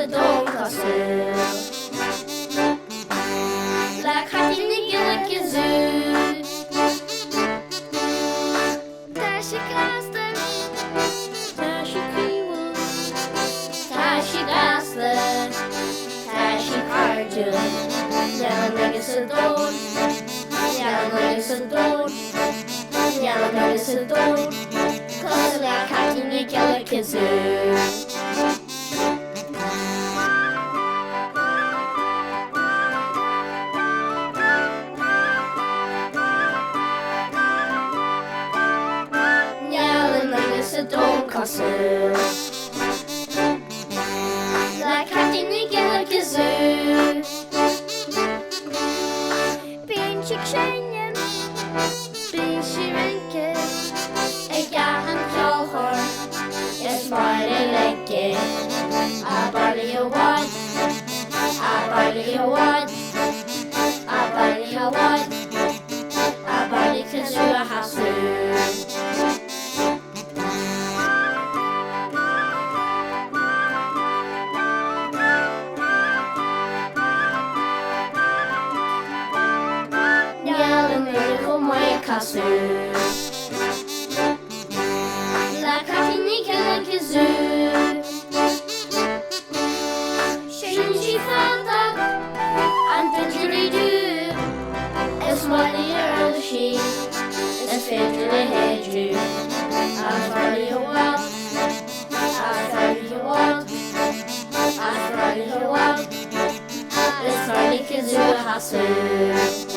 a dom cosúil. Le Caitlín Gaeilge kazoo. Tá sé gasta, tá sé ceoil, tá sé gasta, tá sé cardúil. Neallan agus a dom, neallan agus a dom, neallan agus a dom. Cos le Caitlín Gaeilge kazoo. Dom cosúil. Le Caitlín Gaeilge kazoo. Bíonn si sheinm, bíonn si rinke, ag gahan ceolchor, is mar é leige. A barlí a wad, a barlí a wad, a barlí a wad, a barlí kazoo a hasú. Casú. Le Caitlín Gaeilge kazoo. Sheinm si fantach an didgeridoo. Is money earl she, is féidir le héadrú. As barlí a wad, as barlí a wad, as barlí a wad, is barlí kazoo a hasú.